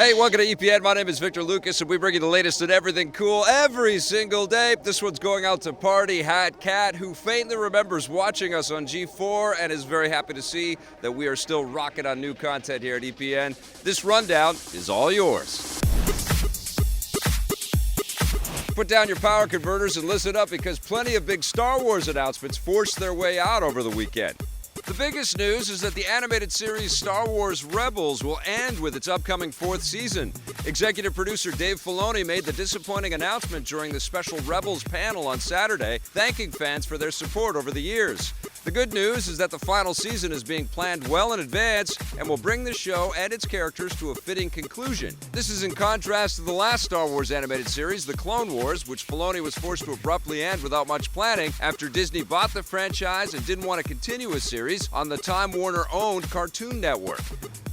Hey, welcome to EPN. My name is Victor Lucas, and we bring you the latest in everything cool every single day. This one's going out to Party Hat Cat, who faintly remembers watching us on G4 and is very happy to see that we are still rocking on new content here at EPN. This rundown is all yours. Put down your power converters and listen up, because plenty of big Star Wars announcements forced their way out over the weekend. The biggest news is that the animated series Star Wars Rebels will end with its upcoming 4th season. Executive producer Dave Filoni made the disappointing announcement during the special Rebels panel on Saturday, thanking fans for their support over the years. The good news is that the final season is being planned well in advance and will bring the show and its characters to a fitting conclusion. This is in contrast to the last Star Wars animated series, The Clone Wars, which Filoni was forced to abruptly end without much planning after Disney bought the franchise and didn't want to continue a series on the Time Warner-owned Cartoon Network.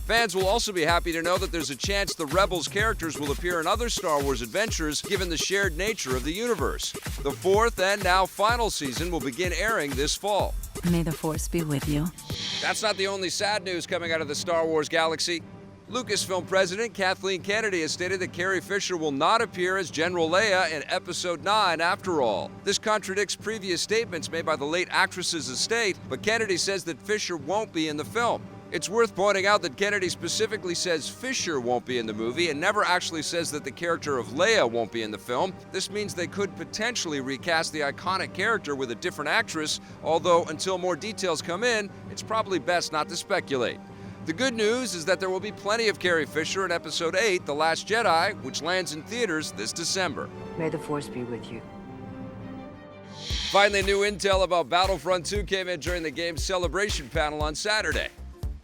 Fans will also be happy to know that there's a chance the Rebels characters will appear in other Star Wars adventures, given the shared nature of the universe. The 4th and now final season will begin airing this fall. May the Force be with you. That's not the only sad news coming out of the Star Wars galaxy. Lucasfilm president Kathleen Kennedy has stated that Carrie Fisher will not appear as General Leia in Episode 9 after all. This contradicts previous statements made by the late actress's estate, but Kennedy says that Fisher won't be in the film. It's worth pointing out that Kennedy specifically says Fisher won't be in the movie and never actually says that the character of Leia won't be in the film. This means they could potentially recast the iconic character with a different actress, although until more details come in, it's probably best not to speculate. The good news is that there will be plenty of Carrie Fisher in Episode 8, The Last Jedi, which lands in theaters this December. May the Force be with you. Finally, new intel about Battlefront 2 came in during the game's celebration panel on Saturday.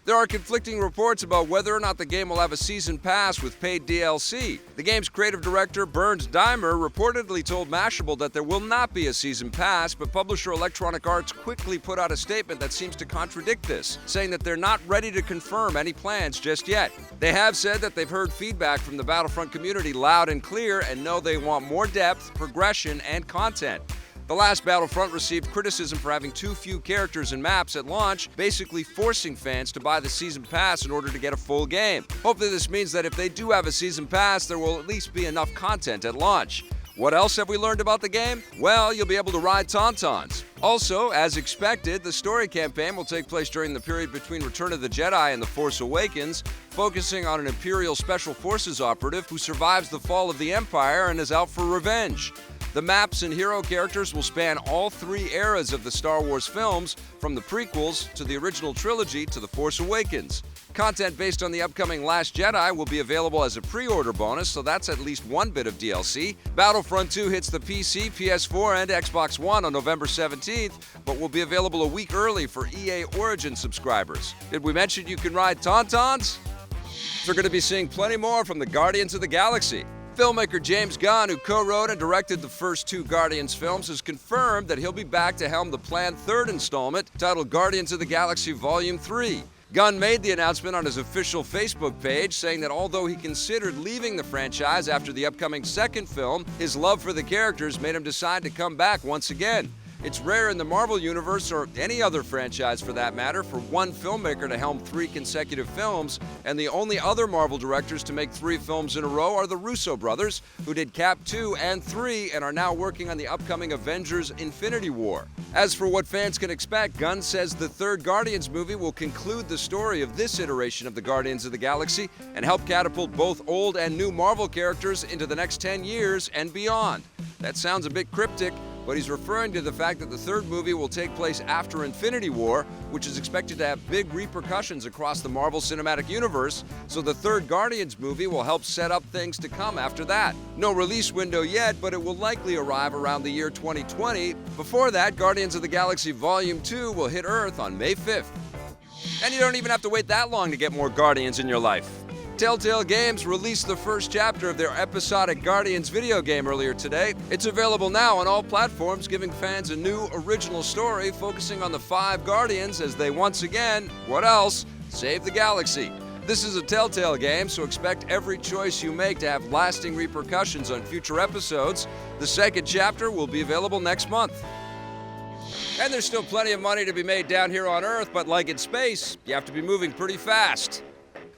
There are conflicting reports about whether or not the game will have a season pass with paid DLC. The game's creative director, Bernd Dimer, reportedly told Mashable that there will not be a season pass, but publisher Electronic Arts quickly put out a statement that seems to contradict this, saying that they're not ready to confirm any plans just yet. They have said that they've heard feedback from the Battlefront community loud and clear and know they want more depth, progression, and content. The last Battlefront received criticism for having too few characters and maps at launch, basically forcing fans to buy the season pass in order to get a full game. Hopefully this means that if they do have a season pass, there will at least be enough content at launch. What else have we learned about the game? Well, you'll be able to ride Tauntauns. Also, as expected, the story campaign will take place during the period between Return of the Jedi and The Force Awakens, focusing on an Imperial Special Forces operative who survives the fall of the Empire and is out for revenge. The maps and hero characters will span all 3 eras of the Star Wars films, from the prequels to the original trilogy to The Force Awakens. Content based on the upcoming Last Jedi will be available as a pre-order bonus, so that's at least one bit of DLC. Battlefront 2 hits the PC, PS4, and Xbox One on November 17th, but will be available a week early for EA Origin subscribers. Did we mention you can ride Tauntauns? We're going to be seeing plenty more from the Guardians of the Galaxy. Filmmaker James Gunn, who co-wrote and directed the first 2 Guardians films, has confirmed that he'll be back to helm the planned 3rd installment, titled Guardians of the Galaxy Volume 3. Gunn made the announcement on his official Facebook page, saying that although he considered leaving the franchise after the upcoming 2nd film, his love for the characters made him decide to come back once again. It's rare in the Marvel Universe, or any other franchise for that matter, for one filmmaker to helm 3 consecutive films, and the only other Marvel directors to make 3 films in a row are the Russo brothers, who did Cap 2 and 3 and are now working on the upcoming Avengers Infinity War. As for what fans can expect, Gunn says the 3rd Guardians movie will conclude the story of this iteration of the Guardians of the Galaxy and help catapult both old and new Marvel characters into the next 10 years and beyond. That sounds a bit cryptic, but he's referring to the fact that the 3rd movie will take place after Infinity War, which is expected to have big repercussions across the Marvel Cinematic Universe, so the 3rd Guardians movie will help set up things to come after that. No release window yet, but it will likely arrive around the year 2020. Before that, Guardians of the Galaxy Volume 2 will hit Earth on May 5th. And you don't even have to wait that long to get more Guardians in your life. Telltale Games released the first chapter of their episodic Guardians video game earlier today. It's available now on all platforms, giving fans a new original story focusing on the 5 Guardians as they once again, what else, save the galaxy. This is a Telltale game, so expect every choice you make to have lasting repercussions on future episodes. The 2nd chapter will be available next month. And there's still plenty of money to be made down here on Earth, but like in space, you have to be moving pretty fast.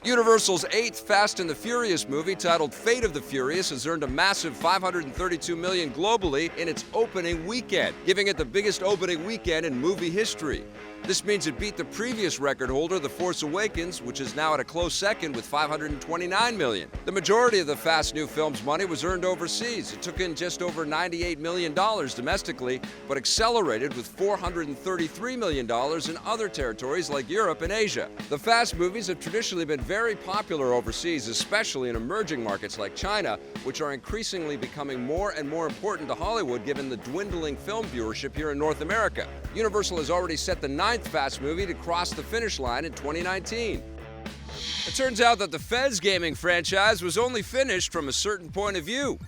Universal's 8th Fast and the Furious movie, titled Fate of the Furious, has earned a massive $532 million globally in its opening weekend, giving it the biggest opening weekend in movie history. This means it beat the previous record holder, The Force Awakens, which is now at a close second with $529 million. The majority of the Fast new film's money was earned overseas. It took in just over $98 million domestically, but accelerated with $433 million in other territories like Europe and Asia. The Fast movies have traditionally been very popular overseas, especially in emerging markets like China, which are increasingly becoming more and more important to Hollywood given the dwindling film viewership here in North America. Universal has already set the 9th Fast movie to cross the finish line in 2019. It turns out that the Fez gaming franchise was only finished from a certain point of view.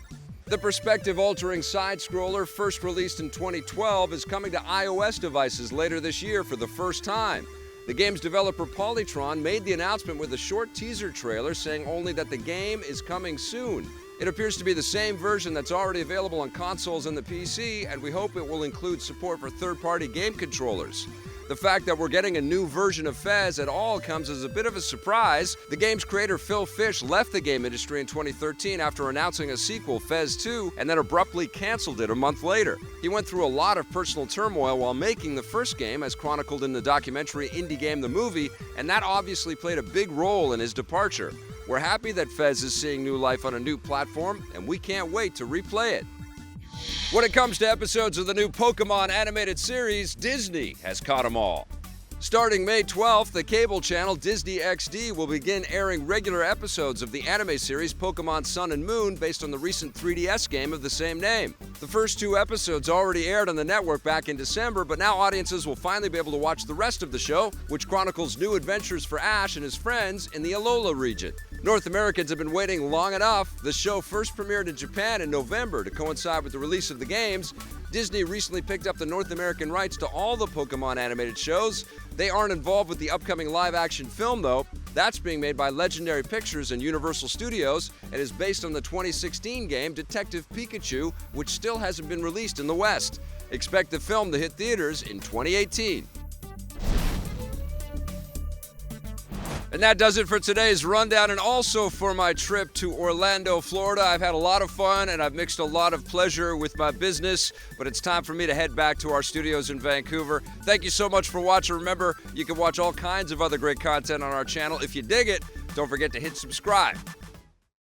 The perspective-altering side-scroller, first released in 2012, is coming to iOS devices later this year for the first time. The game's developer Polytron made the announcement with a short teaser trailer saying only that the game is coming soon. It appears to be the same version that's already available on consoles and the PC, and we hope it will include support for third-party game controllers. The fact that we're getting a new version of Fez at all comes as a bit of a surprise. The game's creator Phil Fish left the game industry in 2013 after announcing a sequel, Fez 2, and then abruptly canceled it a month later. He went through a lot of personal turmoil while making the first game, as chronicled in the documentary Indie Game the Movie, and that obviously played a big role in his departure. We're happy that Fez is seeing new life on a new platform, and we can't wait to replay it. When it comes to episodes of the new Pokémon animated series, Disney has caught them all. Starting May 12th, the cable channel Disney XD will begin airing regular episodes of the anime series Pokémon Sun and Moon based on the recent 3DS game of the same name. The first 2 episodes already aired on the network back in December, but now audiences will finally be able to watch the rest of the show, which chronicles new adventures for Ash and his friends in the Alola region. North Americans have been waiting long enough. The show first premiered in Japan in November to coincide with the release of the games. Disney recently picked up the North American rights to all the Pokémon animated shows. They aren't involved with the upcoming live-action film, though. That's being made by Legendary Pictures and Universal Studios and is based on the 2016 game Detective Pikachu, which still hasn't been released in the West. Expect the film to hit theaters in 2018. And that does it for today's rundown and also for my trip to Orlando, Florida. I've had a lot of fun and I've mixed a lot of pleasure with my business, but it's time for me to head back to our studios in Vancouver. Thank you so much for watching. Remember, you can watch all kinds of other great content on our channel. If you dig it, don't forget to hit subscribe.